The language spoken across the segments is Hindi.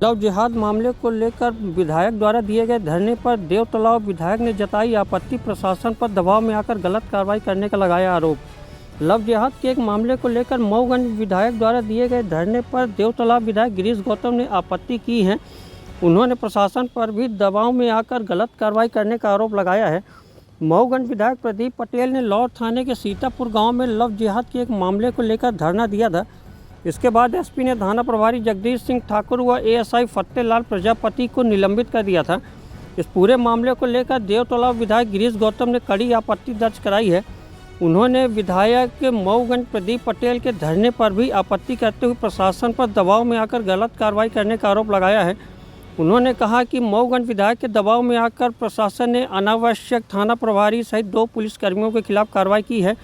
लव जिहाद मामले को लेकर विधायक द्वारा दिए गए धरने पर देव तालाब विधायक ने जताई आपत्ति। प्रशासन पर दबाव में आकर गलत कार्रवाई करने का लगाया आरोप। लव जिहाद के एक मामले को लेकर मऊगंज विधायक द्वारा दिए गए धरने पर देव तालाब विधायक गिरीश गौतम ने आपत्ति की है। उन्होंने प्रशासन पर भी दबाव में आकर गलत कार्रवाई करने का आरोप लगाया है। मऊगंज विधायक प्रदीप पटेल ने लौर थाने के सीतापुर गांव में लव जिहाद के एक मामले को लेकर धरना दिया था। इसके बाद एसपी ने थाना प्रभारी जगदीश सिंह ठाकुर व एएसआई फतेहलाल प्रजापति को निलंबित कर दिया था। इस पूरे मामले को लेकर देव तालाब विधायक गिरीश गौतम ने कड़ी आपत्ति दर्ज कराई है। उन्होंने विधायक मऊगंज प्रदीप पटेल के धरने पर भी आपत्ति करते हुए प्रशासन पर दबाव में आकर गलत कार्रवाई करने का आरोप लगाया है। उन्होंने कहा कि मऊगंज विधायक के दबाव में आकर प्रशासन ने अनावश्यक थाना प्रभारी सहित 2 पुलिसकर्मियों के खिलाफ कार्रवाई की है।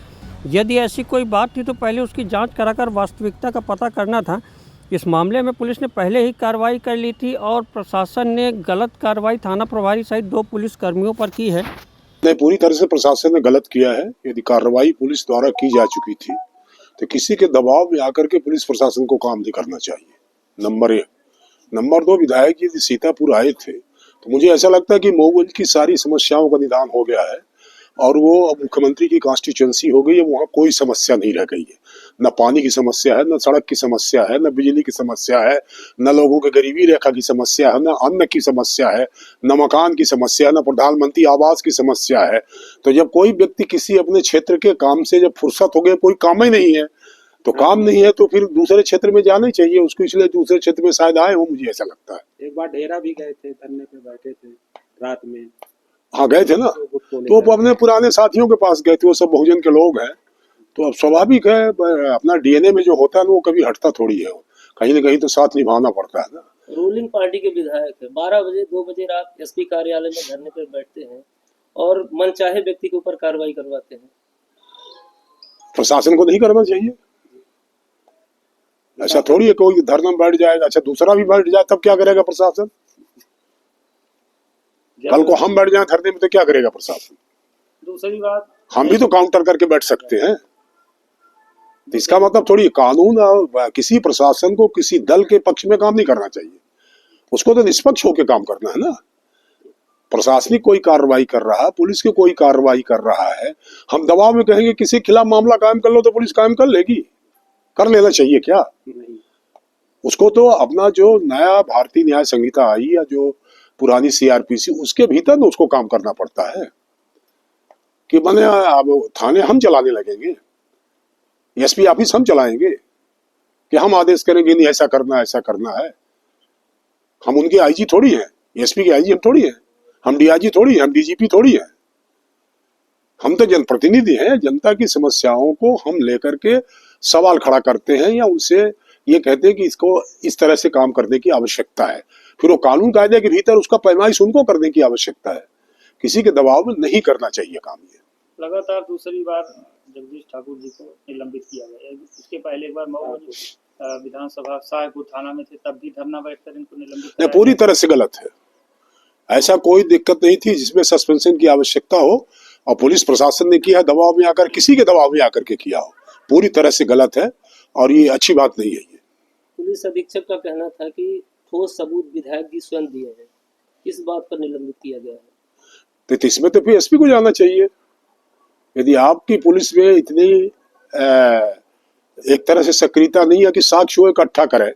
यदि ऐसी कोई बात थी तो पहले उसकी जांच कराकर वास्तविकता का पता करना था। इस मामले में पुलिस ने पहले ही कार्रवाई कर ली थी और प्रशासन ने गलत कार्रवाई थाना प्रभारी सहित 2 पुलिसकर्मियों पर की है। पूरी तरह से प्रशासन ने गलत किया है। यदि कार्रवाई पुलिस द्वारा की जा चुकी थी तो किसी के दबाव में आकर के पुलिस प्रशासन को काम नहीं करना चाहिए। नंबर 1। नंबर 2, विधायक यदि सीतापुर आए थे तो मुझे ऐसा लगता है कि मऊगंज की सारी समस्याओं का निदान हो गया है और वो मुख्यमंत्री की कॉन्स्टिट्यूएंसी हो गई है। वहाँ कोई समस्या नहीं रह गई है। न पानी की समस्या है, न सड़क की समस्या है, न बिजली की समस्या है, न लोगों के गरीबी रेखा की समस्या है, न अन्न की समस्या है, न मकान की समस्या है, न प्रधानमंत्री आवास की समस्या है। तो जब कोई व्यक्ति किसी अपने क्षेत्र के काम से जब फुर्सत हो गए, कोई काम ही नहीं है तो काम नहीं है तो फिर दूसरे क्षेत्र में जाना ही चाहिए उसको। इसलिए दूसरे क्षेत्र में शायद आए हो, मुझे ऐसा लगता है। एक बार डेरा भी गए थे, धरने पे बैठे थे रात में। हाँ गए थे ना, तो वो अपने पुराने साथियों के पास गए थे। वो सब बहुजन के लोग हैं तो अब स्वाभाविक है, अपना डीएनए में जो होता है ना वो कभी हटता थोड़ी है। कहीं ना कहीं तो साथ निभाना पड़ता है ना। रूलिंग पार्टी के विधायक है, 12 बजे 2 बजे रात एसपी कार्यालय में धरने पर बैठते हैं और मनचाहे व्यक्ति के ऊपर कार्रवाई करवाते हैं। प्रशासन को नहीं करना चाहिए। ऐसा थोड़ी है कोई धरना में बैठ जाएगा, अच्छा दूसरा भी बैठ जाए तब क्या करेगा प्रशासन? कल को हम बैठ जाए धरने में तो क्या करेगा प्रशासन? दूसरी बात, हम भी तो काउंटर करके बैठ सकते हैं। तो इसका मतलब थोड़ी कानून किसी प्रशासन को किसी दल के पक्ष में काम नहीं करना चाहिए। उसको तो निष्पक्ष होकर काम करना है ना। प्रशासनिक कोई कार्रवाई कर रहा है, पुलिस की कोई कार्रवाई कर रहा है, हम दबाव में कहेंगे किसी के खिलाफ मामला कायम कर लो तो पुलिस कायम कर लेगी? कर लेना चाहिए क्या? उसको तो अपना जो नया भारतीय न्याय संहिता आई या जो पुरानी सीआरपीसी उसके भीतर ना उसको काम करना पड़ता है कि मैंने अब थाने हम चलाने लगेंगे, एसपी ऑफिस हम चलाएंगे कि हम आदेश करेंगे नहीं ऐसा करना है। हम उनके आईजी थोड़ी हैं, एसपी के आईजी हम थोड़ी हैं, हम डीआईजी थोड़ी हैं, हम डीजीपी थोड़ी हैं। हम तो जनप्रतिनिधि हैं। जनता की समस्याओं को हम लेकर के सवाल खड़ा करते हैं या उनसे ये कहते हैं कि इसको इस तरह से काम करने की आवश्यकता है। फिर वो कानून कायदे के भीतर उसका पैमाइश उनको करने की आवश्यकता है। किसी के दबाव में नहीं करना चाहिए काम। ये लगातार दूसरी बार जगदीश ठाकुर जी को निलंबित किया गया। इसके पहले एक बार मऊगंज विधानसभा शाहपुर थाना में थे, तब भी धरना बैठकर इनको निलंबित नहीं, पूरी तरह से गलत है। ऐसा कोई दिक्कत नहीं थी जिसमें सस्पेंशन की आवश्यकता हो और पुलिस प्रशासन ने किया दबाव में आकर, किसी के दबाव में आकर के किया हो। पूरी तरह से गलत है और ये अच्छी बात नहीं है। ये पुलिस अधीक्षक का कहना था कि ठोस सबूत विधायक जी स्वयं दिए हैं, किस बात पर निलंबित किया गया है? तो इसमें तो फिर एसपी को जाना चाहिए। यदि आपकी पुलिस में इतनी एक तरह से सक्रियता नहीं है कि साक्ष्य इकट्ठा करें,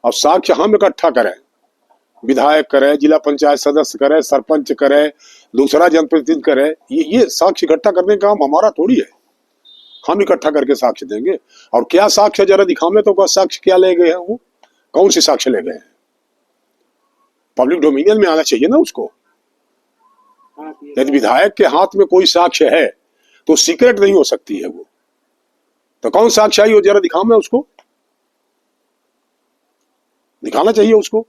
और साक्ष्य हम इकट्ठा करें, विधायक करे, जिला पंचायत सदस्य करे, सरपंच करे, दूसरा जनप्रतिनिधि करे, ये साक्ष्य इकट्ठा करने का काम हमारा थोड़ी है। हम इकट्ठा करके साक्ष्य देंगे। और क्या साक्ष्य जरा दिखावे तो साक्ष्य क्या ले गए हैं, वो कौन से साक्ष्य ले गए हैं? पब्लिक डोमिनियन में आना चाहिए ना उसको। यदि विधायक के हाथ में कोई साक्ष्य है तो सीक्रेट नहीं हो सकती है वो। तो कौन साक्ष्य आई वो जरा दिखावे, उसको दिखाना चाहिए उसको।